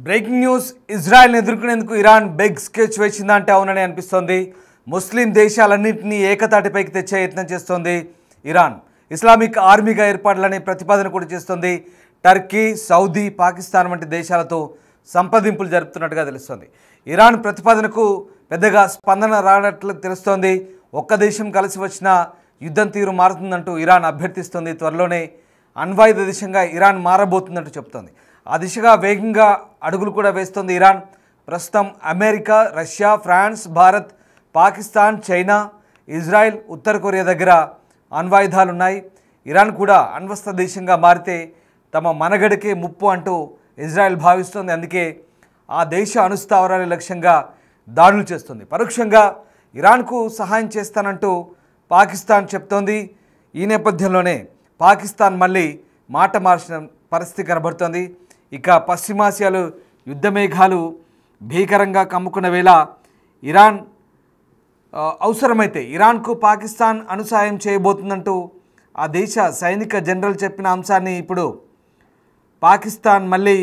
Breaking news. ఇజ్రాయెల్ని ఎదుర్కొనేందుకు Iran big sketch వేసిందంటే అవునని అనిపిస్తోంది. ముస్లిం దేశాలన్నింటినీ ఏకతాటిపైకి తెచ్చే యత్నం చేస్తోంది ఇరాన్. ఇస్లామిక్ ఆర్మీగా ఏర్పాట్లని ప్రతిపాదన కూడా చేస్తోంది. టర్కీ, సౌదీ, పాకిస్తాన్ వంటి దేశాలతో సంప్రదింపులు జరుపుతున్నట్టుగా తెలుస్తోంది. ఇరాన్ ప్రతిపాదనకు పెద్దగా స్పందన రానట్లు తెలుస్తోంది. ఒక్క దేశం కలిసి వచ్చిన యుద్ధం తీరు మారుతుందంటూ ఇరాన్ అభ్యర్థిస్తోంది. త్వరలోనే అణ్వాయుధ దేశంగా ఇరాన్ మారబోతుందంటూ చెప్తోంది. ఆ దిశగా వేగంగా అడుగులు కూడా వేస్తోంది ఇరాన్. ప్రస్తుతం America, Russia, France, Bharat, Pakistan, China, Israel, ఉత్తర కొరియా దగ్గర అణ్వాయుధాలున్నాయి. ఇరాన్ కూడా అణ్వస్త్ర దేశంగా మారితే తమ మనగడికే ముప్పు అంటూ ఇజ్రాయెల్ భావిస్తోంది. అందుకే ఆ దేశ అణుస్థావరాల లక్ష్యంగా దాడులు చేస్తుంది. పరోక్షంగా ఇరాన్కు సహాయం చేస్తానంటూ పాకిస్తాన్ చెప్తోంది. ఈ నేపథ్యంలోనే పాకిస్తాన్ మళ్ళీ మాట మార్చిన పరిస్థితి కనబడుతోంది. ఇక పశ్చిమాసియాలో యుద్ధ మేఘాలు భీకరంగా కమ్ముకున్న వేళ ఇరాన్ అవసరమైతే ఇరాన్కు పాకిస్తాన్ అణుసాయం చేయబోతుందంటూ ఆ దేశ సైనిక జనరల్ చెప్పిన అంశాన్ని ఇప్పుడు పాకిస్తాన్ మళ్ళీ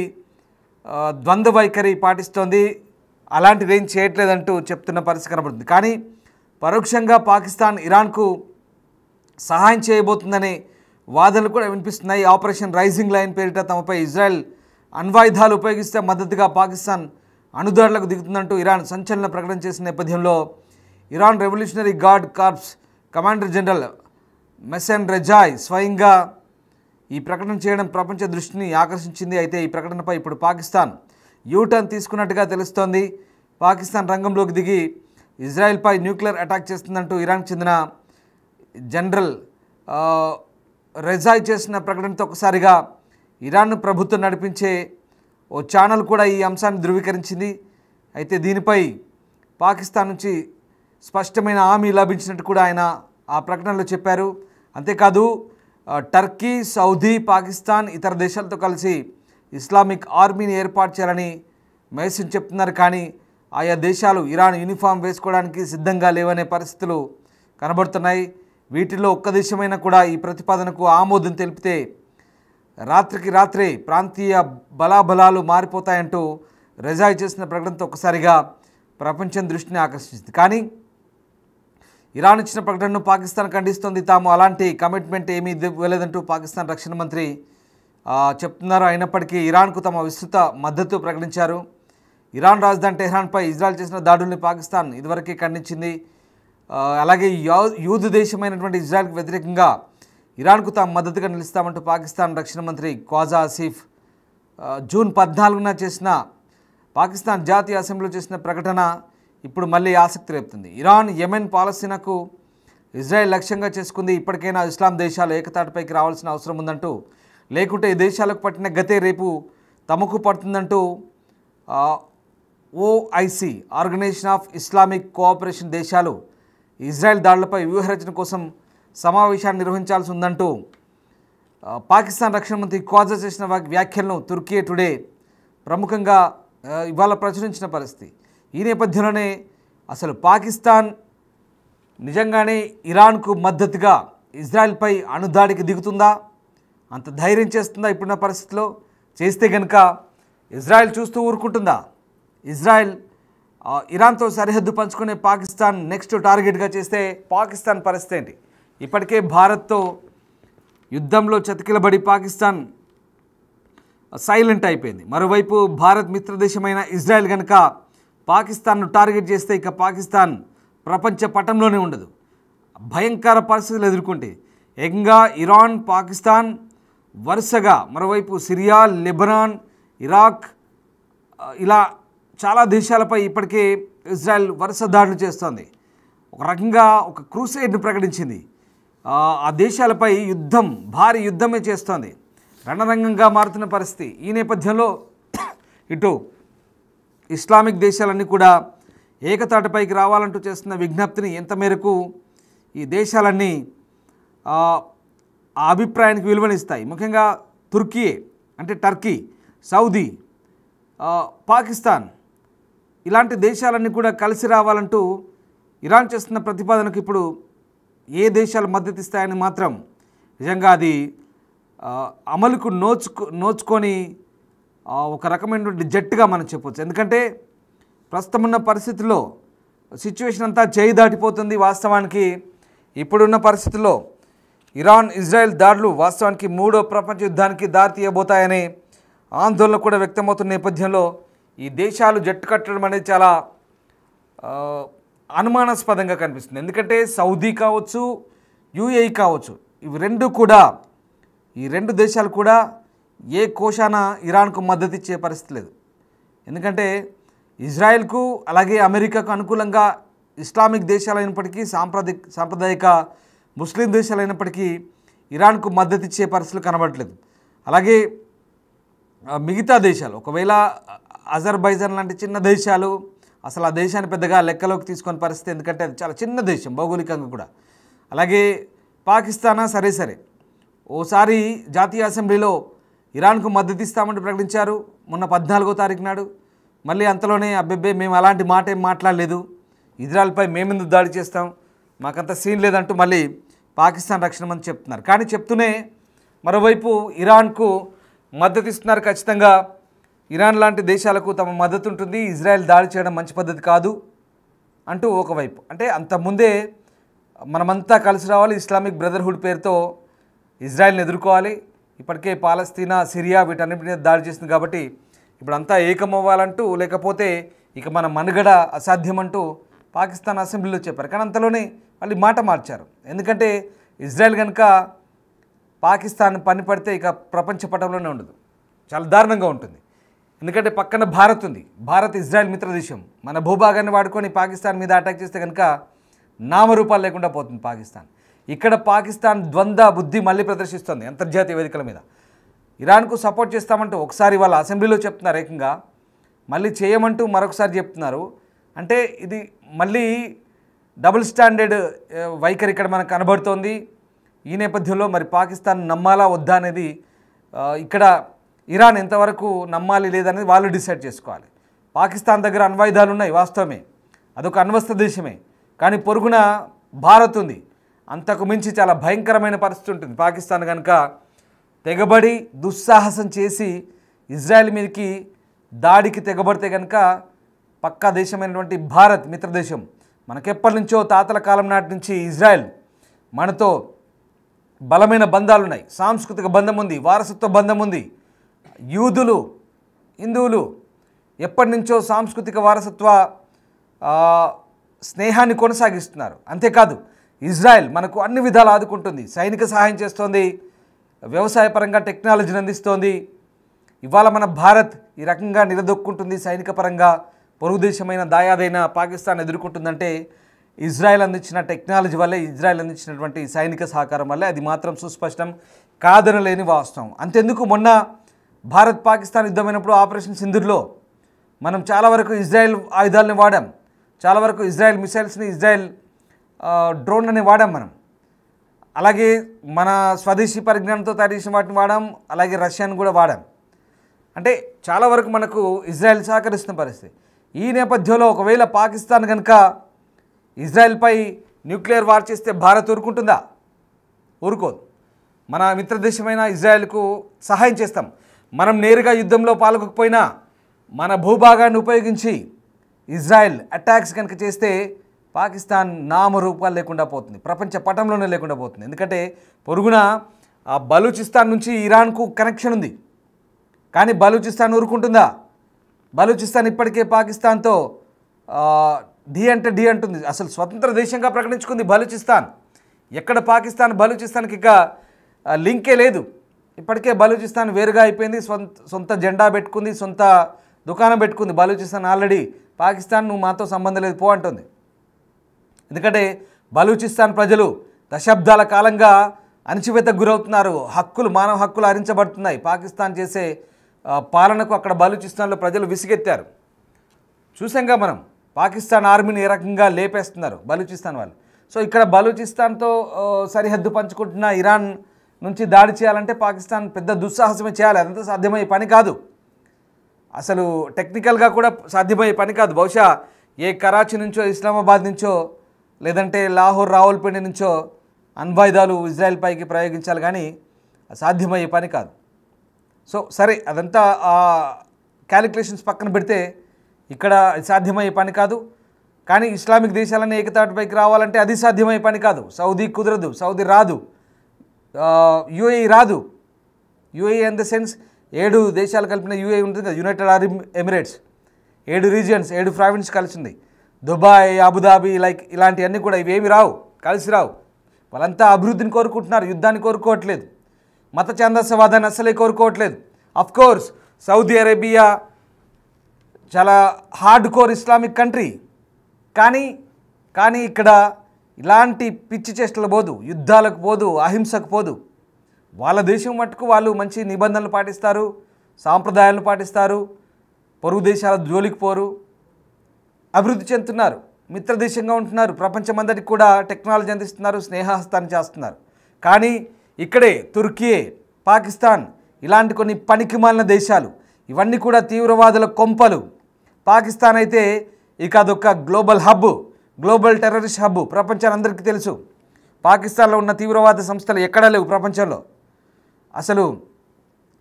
ద్వంద్వ వైఖరి పాటిస్తోంది. అలాంటిది ఏం చేయట్లేదంటూ చెప్తున్న పరిస్థితి కనబడుతుంది. కానీ పరోక్షంగా పాకిస్తాన్ ఇరాన్కు సహాయం చేయబోతుందనే వాదనలు కూడా వినిపిస్తున్నాయి. ఆపరేషన్ రైజింగ్ లైన్ పేరిట తమపై ఇజ్రాయెల్ అణ్వాయుధాలు ఉపయోగిస్తే మద్దతుగా పాకిస్తాన్ అణుదాడులకు దిగుతుందంటూ ఇరాన్ సంచలన ప్రకటన చేసిన నేపథ్యంలో Iran revolutionary guard corps commander general Mohsen Rezaei స్వయంగా ఈ ప్రకటన చేయడం ప్రపంచ దృష్టిని ఆకర్షించింది. అయితే ఈ ప్రకటనపై ఇప్పుడు పాకిస్తాన్ యూటర్న్ తీసుకున్నట్టుగా తెలుస్తోంది. పాకిస్తాన్ రంగంలోకి దిగి ఇజ్రాయెల్పై న్యూక్లియర్ అటాక్ చేస్తుందంటూ ఇరాన్కి చెందిన జనరల్ రెజాయ్ చేసిన ప్రకటనతో ఒకసారిగా ఇరాన్ ప్రభుత్వం నడిపించే ఓ ఛానల్ కూడా ఈ అంశాన్ని ధృవీకరించింది. అయితే దీనిపై పాకిస్తాన్ నుంచి స్పష్టమైన హామీ లభించినట్టు కూడా ఆయన ఆ ప్రకటనలో చెప్పారు. అంతేకాదు టర్కీ, సౌదీ, పాకిస్తాన్ ఇతర దేశాలతో కలిసి ఇస్లామిక్ ఆర్మీని ఏర్పాటు చేయాలని మెసేజ్ చెప్తున్నారు. కానీ ఆయా దేశాలు ఇరాన్ యూనిఫామ్ వేసుకోవడానికి సిద్ధంగా లేవనే పరిస్థితులు కనబడుతున్నాయి. వీటిల్లో ఒక్క దేశమైనా కూడా ఈ ప్రతిపాదనకు ఆమోదం తెలిపితే రాత్రికి రాత్రే ప్రాంతీయ బలాబలాలు మారిపోతాయంటూ రెజాయ్ చేసిన ప్రకటనతో ఒక్కసారిగా ప్రపంచం దృష్టిని ఆకర్షించింది. కానీ ఇరాన్ ఇచ్చిన ప్రకటనను పాకిస్తాన్ ఖండిస్తోంది. తాము అలాంటి కమిట్మెంట్ ఏమీ ఇవ్వలేదంటూ పాకిస్తాన్ రక్షణ మంత్రి చెప్తున్నారు. అయినప్పటికీ ఇరాన్కు తమ విస్తృత మద్దతు ప్రకటించారు. ఇరాన్ రాజధాని టెహ్రాన్పై ఇజ్రాయెల్ చేసిన దాడుల్ని పాకిస్తాన్ ఇదివరకే ఖండించింది. అలాగే యూదు దేశమైనటువంటి ఇజ్రాయెల్కి వ్యతిరేకంగా ఇరాన్కు తాము మద్దతుగా నిలుస్తామంటూ పాకిస్తాన్ రక్షణ మంత్రి ఖ్వాజా ఆసిఫ్ జూన్ 14న చేసిన పాకిస్తాన్ జాతీయ అసెంబ్లీలో చేసిన ప్రకటన ఇప్పుడు మళ్ళీ ఆసక్తి రేపుతుంది. ఇరాన్, యెమెన్, పాలస్తీనాకు ఇజ్రాయెల్ లక్ష్యంగా చేసుకుంది. ఇప్పటికైనా ఇస్లాం దేశాలు ఏకతాటిపైకి రావాల్సిన అవసరం ఉందంటూ, లేకుంటే ఈ దేశాలకు పట్టిన గతే రేపు తమకు పడుతుందంటూ OIC organisation of Islamic cooperation దేశాలు ఇజ్రాయెల్ దాడులపై వ్యూహరచన కోసం సమావేశాన్ని నిర్వహించాల్సి ఉందంటూ పాకిస్తాన్ రక్షణ మంత్రి ఖ్వాజా చేసిన వ్యాఖ్యలను తుర్కీ టుడే ప్రముఖంగా ఇవాళ ప్రచురించిన పరిస్థితి. ఈ నేపథ్యంలోనే అసలు పాకిస్తాన్ నిజంగానే ఇరాన్కు మద్దతుగా ఇజ్రాయెల్పై అణుదాడికి దిగుతుందా, అంత ధైర్యం చేస్తుందా ఇప్పుడున్న పరిస్థితిలో? చేస్తే కనుక ఇజ్రాయెల్ చూస్తూ ఊరుకుంటుందా? ఇజ్రాయెల్ ఇరాన్తో సరిహద్దు పంచుకునే పాకిస్తాన్ నెక్స్ట్ టార్గెట్గా చేస్తే పాకిస్తాన్ పరిస్థితి ఏంటి? ఇప్పటికే భారత్తో యుద్ధంలో చతికిలబడి పాకిస్తాన్ సైలెంట్ అయిపోయింది. మరోవైపు భారత్ మిత్రదేశమైన ఇజ్రాయెల్ కనుక పాకిస్తాన్ను టార్గెట్ చేస్తే ఇక పాకిస్తాన్ ప్రపంచ పటంలోనే ఉండదు. భయంకర పరిస్థితులు ఎదుర్కొంటే ఏకంగా ఇరాన్, పాకిస్తాన్ వరుసగా మరోవైపు సిరియా, లెబనాన్, ఇరాక్ ఇలా చాలా దేశాలపై ఇప్పటికే ఇజ్రాయెల్ వరుస దాడులు చేస్తోంది. ఒక రకంగా ఒక క్రూసేడ్ను ప్రకటించింది. ఆ దేశాలపై యుద్ధం, భారీ యుద్ధమే చేస్తోంది. రణరంగంగా మారుతున్న పరిస్థితి. ఈ నేపథ్యంలో ఇటు ఇస్లామిక్ దేశాలన్నీ కూడా ఏకతాటిపైకి రావాలంటూ చేస్తున్న విజ్ఞప్తిని ఎంత మేరకు ఈ దేశాలన్నీ ఆ అభిప్రాయానికి విలువనిస్తాయి? ముఖ్యంగా తుర్కీ అంటే టర్కీ, సౌదీ, పాకిస్తాన్ ఇలాంటి దేశాలన్నీ కూడా కలిసి రావాలంటూ ఇరాన్ చేస్తున్న ప్రతిపాదనకు ఇప్పుడు ఏ దేశాలు మద్దతు ఇస్తాయని మాత్రం నిజంగా అది అమలుకు నోచుకొని ఒక రకమైనటువంటి జట్టుగా మనం చెప్పొచ్చు. ఎందుకంటే ప్రస్తుతం ఉన్న పరిస్థితుల్లో సిచ్యువేషన్ అంతా చేయి దాటిపోతుంది. వాస్తవానికి ఇప్పుడున్న పరిస్థితుల్లో ఇరాన్ ఇజ్రాయెల్ దాడులు వాస్తవానికి మూడో ప్రపంచ యుద్ధానికి దారి తీయబోతాయనే ఆందోళన కూడా వ్యక్తమవుతున్న నేపథ్యంలో ఈ దేశాలు జట్టు కట్టడం అనేది చాలా అనుమానాస్పదంగా కనిపిస్తుంది. ఎందుకంటే సౌదీ కావచ్చు, యుఏఈ కావచ్చు, ఈ రెండు దేశాలు కూడా ఏ కోశాన ఇరాన్కు మద్దతు ఇచ్చే పరిస్థితి లేదు. ఎందుకంటే ఇజ్రాయెల్కు అలాగే అమెరికాకు అనుకూలంగా ఇస్లామిక్ దేశాలైనప్పటికీ సాంప్రదాయిక ముస్లిం దేశాలైనప్పటికీ ఇరాన్కు మద్దతు ఇచ్చే పరిస్థితులు కనబడట్లేదు. అలాగే మిగతా దేశాలు ఒకవేళ అజర్బైజాన్ లాంటి చిన్న దేశాలు అసలు ఆ దేశాన్ని పెద్దగా లెక్కలోకి తీసుకొని పరిస్థితి, ఎందుకంటే అది చాలా చిన్న దేశం భౌగోళికంగా కూడా. అలాగే పాకిస్తాన్ సరే ఓసారి జాతీయ అసెంబ్లీలో ఇరాన్కు మద్దతు ఇస్తామంటూ ప్రకటించారు మొన్న 14వ తారీఖు నాడు. మళ్ళీ అంతలోనే అబ్బెబ్బే మేము అలాంటి మాట ఏం మాట్లాడలేదు, ఇజ్రాయెల్పై మేమెందుకు దాడి చేస్తాం, మాకంత సీన్ లేదంటూ మళ్ళీ పాకిస్తాన్ రక్షణ మంత్రి చెప్తున్నారు. కానీ చెప్తూనే మరోవైపు ఇరాన్కు మద్దతు ఇస్తున్నారు. ఖచ్చితంగా ఇరాన్ లాంటి దేశాలకు తమ మద్దతు ఉంటుంది, ఇజ్రాయెల్ దాడి చేయడం మంచి పద్ధతి కాదు అంటూ ఒకవైపు. అంటే అంతకుముందే మనమంతా కలిసి రావాలి, ఇస్లామిక్ బ్రదర్హుడ్ పేరుతో ఇజ్రాయెల్ని ఎదుర్కోవాలి, ఇప్పటికే పాలస్తీనా, సిరియా వీటన్నిటి మీద దాడి చేసింది కాబట్టి ఇప్పుడు అంతా ఏకమవ్వాలంటూ, లేకపోతే ఇక మన మనుగడ అసాధ్యమంటూ పాకిస్తాన్ అసెంబ్లీలో చెప్పారు. కానీ అంతలోనే మళ్ళీ మాట మార్చారు. ఎందుకంటే ఇజ్రాయెల్ కనుక పాకిస్తాన్ పని పడితే ఇక ప్రపంచ పటంలోనే ఉండదు, చాలా దారుణంగా ఉంటుంది. ఎందుకంటే పక్కన భారత్ ఉంది, భారత్ ఇజ్రాయెల్ మిత్రదేశం. మన భూభాగాన్ని వాడుకొని పాకిస్తాన్ మీద అటాక్ చేస్తే కనుక నామరూపాలు లేకుండా పోతుంది పాకిస్తాన్. ఇక్కడ పాకిస్తాన్ ద్వంద్వ బుద్ధి మళ్ళీ ప్రదర్శిస్తుంది అంతర్జాతీయ వేదికల మీద. ఇరాన్కు సపోర్ట్ చేస్తామంటూ ఒకసారి వాళ్ళ అసెంబ్లీలో చెప్తున్నారు ఏకంగా, మళ్ళీ చేయమంటూ మరొకసారి చెప్తున్నారు. అంటే ఇది మళ్ళీ డబుల్ స్టాండర్డ్ వైఖరి ఇక్కడ మనకు కనబడుతోంది. ఈ నేపథ్యంలో మరి పాకిస్తాన్ నమ్మాలా వద్దా అనేది ఇక్కడ ఇరాన్ ఎంతవరకు నమ్మాలి లేదనేది వాళ్ళు డిసైడ్ చేసుకోవాలి. పాకిస్తాన్ దగ్గర అణ్వాయుధాలు ఉన్నాయి వాస్తవమే, అదొక అణ్వస్త్ర దేశమే. కానీ పొరుగున భారత్ ఉంది, అంతకు మించి చాలా భయంకరమైన పరిస్థితి ఉంటుంది. పాకిస్తాన్ కనుక తెగబడి దుస్సాహసం చేసి ఇజ్రాయెల్ మీదకి దాడికి తెగబడితే కనుక పక్కా దేశమైనటువంటి భారత్ మిత్రదేశం, మనకెప్పటి నుంచో తాతల కాలం నాటి నుంచి ఇజ్రాయెల్ మనతో బలమైన బంధాలు ఉన్నాయి, సాంస్కృతిక బంధం ఉంది, వారసత్వ బంధం ఉంది. యూదులు, హిందువులు ఎప్పటి నుంచో సాంస్కృతిక వారసత్వ స్నేహాన్ని కొనసాగిస్తున్నారు. అంతేకాదు ఇజ్రాయెల్ మనకు అన్ని విధాలు ఆదుకుంటుంది, సైనిక సహాయం చేస్తోంది, వ్యవసాయపరంగా టెక్నాలజీని అందిస్తోంది. ఇవాళ మన భారత్ ఈ రకంగా నిలదొక్కుంటుంది సైనిక పరంగా, పొరుగు దేశమైన దాయాదైన పాకిస్తాన్ ఎదుర్కొంటుందంటే ఇజ్రాయెల్ అందించిన టెక్నాలజీ వల్లే, ఇజ్రాయెల్ అందించినటువంటి సైనిక సహకారం వల్లే. అది మాత్రం సుస్పష్టం, కాదనలేని వాస్తవం. అంతెందుకు మొన్న భారత్ పాకిస్తాన్ యుద్ధమైనప్పుడు ఆపరేషన్ సింధూర్లో మనం చాలా వరకు ఇజ్రాయెల్ ఆయుధాలని వాడాం, చాలా వరకు ఇజ్రాయెల్ మిసైల్స్ని, ఇజ్రాయెల్ డ్రోన్లని వాడాం మనం. అలాగే మన స్వదేశీ పరిజ్ఞానంతో తయారు చేసిన వాటిని వాడాం, అలాగే రష్యాను కూడా వాడాం. అంటే చాలా వరకు మనకు ఇజ్రాయెల్ సహకరిస్తున్న పరిస్థితి. ఈ నేపథ్యంలో ఒకవేళ పాకిస్తాన్ కనుక ఇజ్రాయెల్పై న్యూక్లియర్ వార్ చేస్తే భారత్ ఊరుకుంటుందా? ఊరుకోదు. మన మిత్రదేశమైన ఇజ్రాయెల్కు సహాయం చేస్తాం. మనం నేరుగా యుద్ధంలో పాల్గొకపోయినా మన భూభాగాన్ని ఉపయోగించి ఇజ్రాయెల్ అటాక్స్ కనుక చేస్తే పాకిస్తాన్ నామరూపాలు లేకుండా పోతుంది, ప్రపంచ పటంలోనే లేకుండా పోతుంది. ఎందుకంటే పొరుగున ఆ బలూచిస్తాన్ నుంచి ఇరాన్కు కనెక్షన్ ఉంది. కానీ బలూచిస్తాన్ ఊరుకుంటుందా? బలూచిస్తాన్ ఇప్పటికే పాకిస్తాన్తో ఢీ అంటే ఢీ అంటుంది. అసలు స్వతంత్ర దేశంగా ప్రకటించుకుంది బలూచిస్తాన్. ఎక్కడ పాకిస్తాన్ బలూచిస్తాన్కి ఇక లింకే లేదు. ఇప్పటికే బలూచిస్తాన్ వేరుగా అయిపోయింది, సొంత జెండా పెట్టుకుంది, సొంత దుకాణం పెట్టుకుంది. బలూచిస్తాన్ ఆల్రెడీ పాకిస్తాన్ నువ్వు మాతో సంబంధం లేదు పో అంటుంది. ఎందుకంటే బలూచిస్తాన్ ప్రజలు దశాబ్దాల కాలంగా అణచివేతకు గురవుతున్నారు, మానవ హక్కులు హరించబడుతున్నాయి. పాకిస్తాన్ చేసే పాలనకు అక్కడ బలూచిస్తాన్లో ప్రజలు విసిగెత్తారు. చూసాంగా మనం పాకిస్తాన్ ఆర్మీని ఏ రకంగా లేపేస్తున్నారు బలూచిస్తాన్ వాళ్ళు. సో ఇక్కడ బలూచిస్తాన్తో సరిహద్దు పంచుకుంటున్న ఇరాన్ నుంచి దాడి చేయాలంటే పాకిస్తాన్ పెద్ద దుస్సాహసమే చేయాలి. అదంతా సాధ్యమయ్యే పని కాదు, అసలు టెక్నికల్గా కూడా సాధ్యమయ్యే పని కాదు. బహుశా ఏ కరాచీ నుంచో, ఇస్లామాబాద్ నుంచో, లేదంటే లాహోర్, రావుల్పిండి నుంచో అణ్వాయుధాలు ఇజ్రాయెల్ పైకి ప్రయోగించాలి, కానీ సాధ్యమయ్యే పని కాదు. సో సరే అదంతా క్యాలిక్యులేషన్స్ పక్కన పెడితే ఇక్కడ సాధ్యమయ్యే పని కాదు. కానీ ఇస్లామిక్ దేశాలన్నీ ఏకతాటిపైకి రావాలంటే అది సాధ్యమయ్యే పని కాదు. సౌదీ కుదరదు, సౌదీ రాదు, యూఏఈ రాదు. యూఏఈ ఇన్ ద సెన్స్ 7 దేశాలు కలిపిన యూఏఈ ఉంటుంది కదా, United Arab Emirates. 7 regions, 7 province కలిసింది. దుబాయ్, అబుదాబి ఇలాంటివన్నీ కూడా ఇవేమి రావు, కలిసి రావు. వాళ్ళంతా అభివృద్ధిని కోరుకుంటున్నారు, యుద్ధాన్ని కోరుకోవట్లేదు, మత ఛాందసవాదాన్ని అసలే కోరుకోవట్లేదు. అఫ్కోర్స్ సౌదీ అరేబియా చాలా హార్డ్ కోర్ ఇస్లామిక్ కంట్రీ. కానీ ఇక్కడ ఇలాంటి పిచ్చి చేష్టలు పోదు, యుద్ధాలకు పోదు, అహింసకు పోదు. వాళ్ళ దేశం మట్టుకు వాళ్ళు మంచి నిబంధనలు పాటిస్తారు, సాంప్రదాయాలను పాటిస్తారు, పొరుగు దేశాల జోలికి పోరు, అభివృద్ధి చెందుతున్నారు, మిత్రదేశంగా ఉంటున్నారు, ప్రపంచమందరికి కూడా టెక్నాలజీ అందిస్తున్నారు, స్నేహహస్తాన్ని చేస్తున్నారు. కానీ ఇక్కడే తుర్కీ, పాకిస్తాన్ ఇలాంటి కొన్ని పనికిమాలిన దేశాలు, ఇవన్నీ కూడా తీవ్రవాదుల కొంపలు. పాకిస్తాన్ అయితే ఇక అదొక global hub, global terrorist hub. ప్రపంచానికి అందరికీ తెలుసు పాకిస్తాన్లో ఉన్న తీవ్రవాద సంస్థలు ఎక్కడా లేవు ప్రపంచంలో. అసలు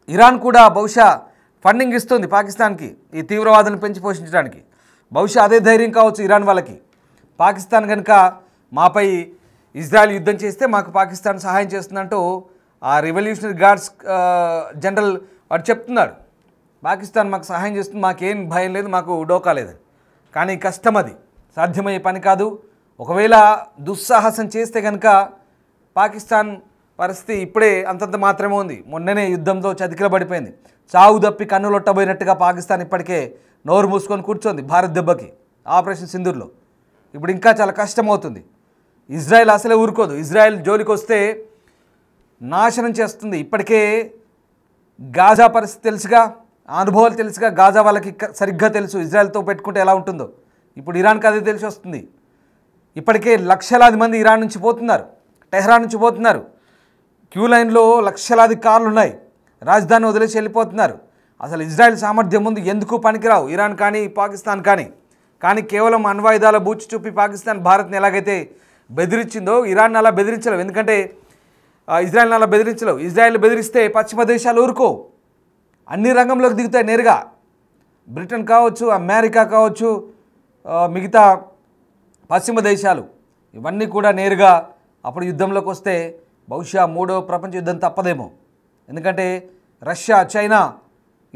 ఇరాన్ కూడా బహుశా ఫండింగ్ ఇస్తుంది పాకిస్తాన్కి ఈ తీవ్రవాదాన్ని పెంచి పోషించడానికి. బహుశా అదే ధైర్యం కావచ్చు ఇరాన్ వాళ్ళకి. పాకిస్తాన్ కనుక మాపై ఇజ్రాయెల్ యుద్ధం చేస్తే మాకు పాకిస్తాన్ సహాయం చేస్తుందంటూ ఆ రెవల్యూషనరీ గార్డ్స్ జనరల్ వాడు చెప్తున్నాడు, పాకిస్తాన్ మాకు సహాయం చేస్తుంది, మాకేం భయం లేదు, మాకు డోకా లేదు. కానీ కష్టం, అది సాధ్యమయ్యే పని కాదు. ఒకవేళ దుస్సాహసం చేస్తే కనుక పాకిస్తాన్ పరిస్థితి ఇప్పుడే అంతంత మాత్రమే ఉంది. మొన్ననే యుద్ధంతో చతికిలబడిపోయింది. చావు దప్పి కన్నులొట్టబోయినట్టుగా పాకిస్తాన్ ఇప్పటికే నోరు మూసుకొని కూర్చోంది భారత్ దెబ్బకి ఆపరేషన్ సింధూర్లో. ఇప్పుడు ఇంకా చాలా కష్టమవుతుంది. ఇజ్రాయెల్ అసలే ఊరుకోదు. ఇజ్రాయెల్ జోలికి వస్తే నాశనం చేస్తుంది. ఇప్పటికే గాజా పరిస్థితి తెలుసుగా, అనుభవాలు తెలుసుగా, గాజా వాళ్ళకి సరిగ్గా తెలుసు ఇజ్రాయెల్తో పెట్టుకుంటే ఎలా ఉంటుందో. ఇప్పుడు ఇరాన్కి అదే తెలిసి వస్తుంది. ఇప్పటికే లక్షలాది మంది ఇరాన్ నుంచి పోతున్నారు, టెహ్రాన్ నుంచి పోతున్నారు. క్యూ లైన్లో లక్షలాది కార్లు ఉన్నాయి, రాజధాని వదిలేసి వెళ్ళిపోతున్నారు. అసలు ఇజ్రాయెల్ సామర్థ్యం ముందు ఎందుకు పనికిరావు ఇరాన్ కానీ పాకిస్తాన్ కానీ కేవలం అణ్వాయుధాల బూచి చూపి పాకిస్తాన్ భారత్ని ఎలాగైతే బెదిరించిందో ఇరాన్ అలా బెదిరించలేవు. ఎందుకంటే ఇజ్రాయెల్ని అలా బెదిరించలేవు. ఇజ్రాయెల్ బెదిరిస్తే పశ్చిమ దేశాలు ఊరుకో, అన్ని రంగంలోకి దిగుతాయి నేరుగా. బ్రిటన్ కావచ్చు, అమెరికా కావచ్చు, మిగతా పశ్చిమ దేశాలు ఇవన్నీ కూడా నేరుగా అప్పుడు యుద్ధంలోకి వస్తే బహుశా 3వ ప్రపంచ యుద్ధం తప్పదేమో. ఎందుకంటే రష్యా, చైనా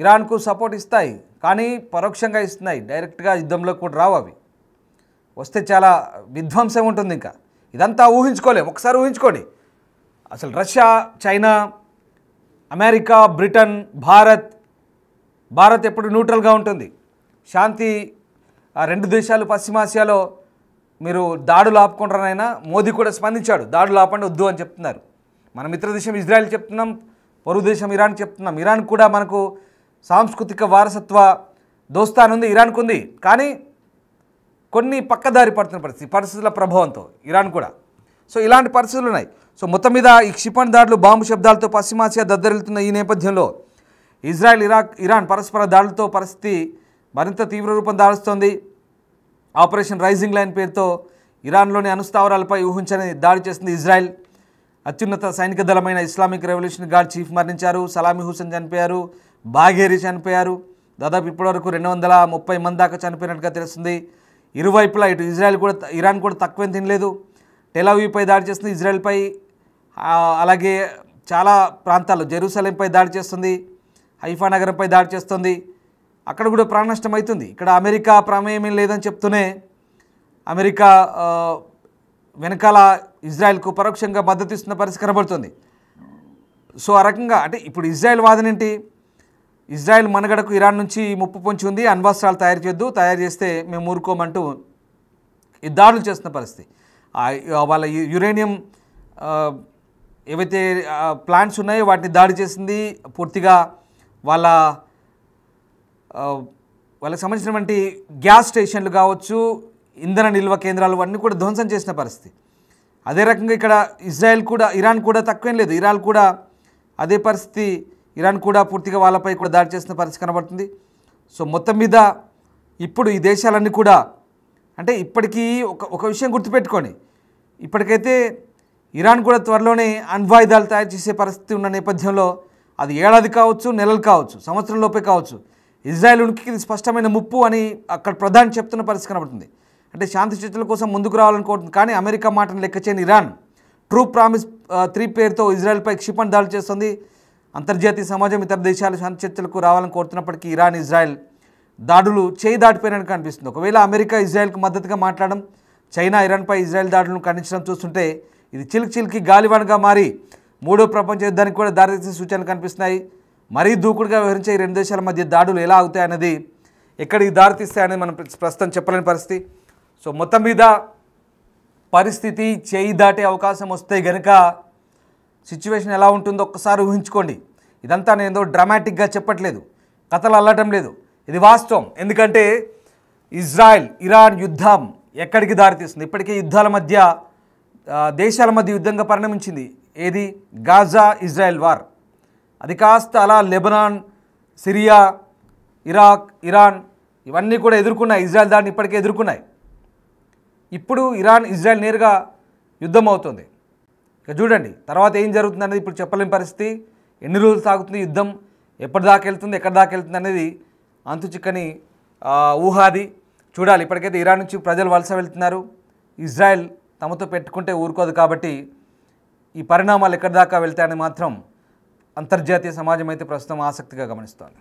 ఇరాన్కు సపోర్ట్ ఇస్తాయి, కానీ పరోక్షంగా ఇస్తున్నాయి, డైరెక్ట్గా యుద్ధంలోకి కూడా రావు. అవి వస్తే చాలా విధ్వంసం ఉంటుంది. ఇంకా ఇదంతా ఊహించుకోలేము. ఒకసారి ఊహించుకోండి, అసలు Russia, China, America, Britain, Bharat ఎప్పుడు న్యూట్రల్గా ఉంటుంది, శాంతి. ఆ 2 దేశాలు పశ్చిమాసియాలో మీరు దాడులు ఆపుకుంటారనైనా మోదీ కూడా స్పందించాడు, దాడులు ఆపండి వద్దు అని చెప్తున్నారు. మన మిత్రదేశం ఇజ్రాయెల్ చెప్తున్నాం, పొరుగు దేశం ఇరాన్ చెప్తున్నాం. ఇరాన్ కూడా మనకు సాంస్కృతిక వారసత్వ దోస్తానుంది, ఇరాన్కు ఉంది. కానీ కొన్ని పక్కదారి పడుతున్న పరిస్థితుల ప్రభావంతో ఇరాన్ కూడా. సో ఇలాంటి పరిస్థితులు ఉన్నాయి. సో మొత్తం మీద ఈ క్షిపణి దాడులు, బాంబు శబ్దాలతో పశ్చిమాసియా దద్దరిల్లుతున్న ఈ నేపథ్యంలో ఇజ్రాయెల్, ఇరాన్ పరస్పర దాడులతో పరిస్థితి మరింత తీవ్ర రూపం దాలుస్తోంది. ఆపరేషన్ రైజింగ్ లైన్ పేరుతో ఇరాన్లోని అణుస్థావరాలపై ఊహించని దాడి చేసింది ఇజ్రాయెల్. అత్యున్నత సైనిక దళమైన ఇస్లామిక్ రెవల్యూషనరీ గార్డ్ చీఫ్ మరణించారు, సలామీ హుసేన్ చనిపోయారు, బాఘేరి చనిపోయారు. దాదాపు ఇప్పటివరకు 230 మంది దాకా చనిపోయినట్టుగా తెలుస్తుంది. ఇరువైపులా ఇటు ఇజ్రాయెల్ కూడా ఇరాన్ కూడా తక్కువేం తినలేదు. టెల్-అవీవ్పై దాడి చేస్తుంది ఇజ్రాయెల్పై, అలాగే చాలా ప్రాంతాల్లో జెరూసలేంపై దాడి చేస్తుంది, హైఫా నగరంపై దాడి చేస్తుంది. అక్కడ కూడా ప్రాణ నష్టం అవుతుంది. ఇక్కడ అమెరికా ప్రమేయం ఏం లేదని చెప్తూనే అమెరికా వెనకాల ఇజ్రాయెల్కు పరోక్షంగా మద్దతు ఇస్తున్న పరిస్థితి కనబడుతుంది. సో ఆ రకంగా అంటే ఇప్పుడు ఇజ్రాయెల్ వాదన ఏంటి, ఇజ్రాయెల్ మనగడకు ఇరాన్ నుంచి ముప్పు పొంచి ఉంది, అణ్వాస్త్రాలు తయారు చేస్తే మేము ఊరుకోమంటూ ఈ దాడులు చేస్తున్న పరిస్థితి. వాళ్ళ యురేనియం ఏవైతే ప్లాంట్స్ ఉన్నాయో వాటిని దాడి చేసింది. పూర్తిగా వాళ్ళకి సంబంధించినటువంటి గ్యాస్ స్టేషన్లు కావచ్చు, ఇంధన నిల్వ కేంద్రాలు అన్నీ కూడా ధ్వంసం చేసిన పరిస్థితి. అదే రకంగా ఇక్కడ ఇరాన్ కూడా తక్కువేం లేదు, ఇరాన్ కూడా అదే పరిస్థితి. ఇరాన్ కూడా పూర్తిగా వాళ్ళపై కూడా దాడి చేసిన పరిస్థితి కనబడుతుంది. సో మొత్తం మీద ఇప్పుడు ఈ దేశాలన్నీ కూడా అంటే ఇప్పటికీ ఒక విషయం గుర్తుపెట్టుకోండి, ఇప్పటికైతే ఇరాన్ కూడా త్వరలోనే అణ్వాయుధాలు తయారు చేసే పరిస్థితి ఉన్న నేపథ్యంలో అది ఏడాది కావచ్చు, నెలలు కావచ్చు, సంవత్సరం లోపే కావచ్చు, ఇజ్రాయెల్ ఉనికికి ఇది స్పష్టమైన ముప్పు అని అక్కడ ప్రధాని చెప్తున్న పరిస్థితి కనబడుతుంది. అంటే శాంతి చర్చల కోసం ముందుకు రావాలనుకుంటుంది, కానీ అమెరికా మాటను లెక్క చేయని ఇరాన్ ట్రూ ప్రామిస్ 3 పేరుతో ఇజ్రాయెల్పై క్షిపణి దాడులు చేస్తుంది. అంతర్జాతీయ సమాజం ఇతర దేశాలు శాంతి చర్చలకు రావాలని కోరుతున్నప్పటికీ ఇరాన్, ఇజ్రాయెల్ దాడులు చేయి దాటిపోయినట్టు కనిపిస్తుంది. ఒకవేళ అమెరికా ఇజ్రాయెల్కి మద్దతుగా మాట్లాడడం, చైనా ఇరాన్పై ఇజ్రాయెల్ దాడులను ఖండించడం చూస్తుంటే ఇది చిలికి గాలివానగా మారి మూడో ప్రపంచ యుద్ధానికి కూడా దారితీసే సూచనలు కనిపిస్తున్నాయి. మరీ దూకుడుగా వ్యవహరించే ఈ రెండు దేశాల మధ్య దాడులు ఎలా అవుతాయన్నది, ఎక్కడికి దారితీస్తాయనేది మనం ప్రస్తుతం చెప్పలేని పరిస్థితి. సో మొత్తం మీద పరిస్థితి చేయి దాటే అవకాశం వస్తే గనుక సిచ్యువేషన్ ఎలా ఉంటుందో ఒక్కసారి ఊహించుకోండి. ఇదంతా నేను ఏదో డ్రామాటిక్గా చెప్పట్లేదు, కథలు అల్లటం లేదు, ఇది వాస్తవం. ఎందుకంటే ఇజ్రాయెల్ ఇరాన్ యుద్ధం ఎక్కడికి దారితీస్తుంది? ఇప్పటికే యుద్ధాల మధ్య దేశాల మధ్య యుద్ధంగా పరిణమించింది. ఏది? Gaza Israel war. అది కాస్త అలా లెబనాన్, సిరియా, ఇరాక్, ఇరాన్ ఇవన్నీ కూడా ఎదుర్కొన్నాయి. ఇజ్రాయెల్ దాన్ని ఇప్పటికే ఎదుర్కొన్నాయి. ఇప్పుడు ఇరాన్ ఇజ్రాయెల్ నేరుగా యుద్ధం అవుతుంది. ఇక చూడండి తర్వాత ఏం జరుగుతుంది అనేది ఇప్పుడు చెప్పలేని పరిస్థితి. ఎన్ని రోజులు సాగుతుంది యుద్ధం, ఎప్పటిదాకా వెళ్తుంది, ఎక్కడి దాకా వెళ్తుంది అనేది అంతు చిక్కని ఊహాది. చూడాలి. ఇప్పటికైతే ఇరాన్ నుంచి ప్రజలు వలస వెళ్తున్నారు. ఇజ్రాయెల్ తమతో పెట్టుకుంటే ఊరుకోదు కాబట్టి ఈ పరిణామాలు ఎక్కడి దాకా వెళ్తాయని మాత్రం అంతర్జాతీయ సమాజం అయితే ప్రస్తుతం ఆసక్తిగా గమనిస్తోంది.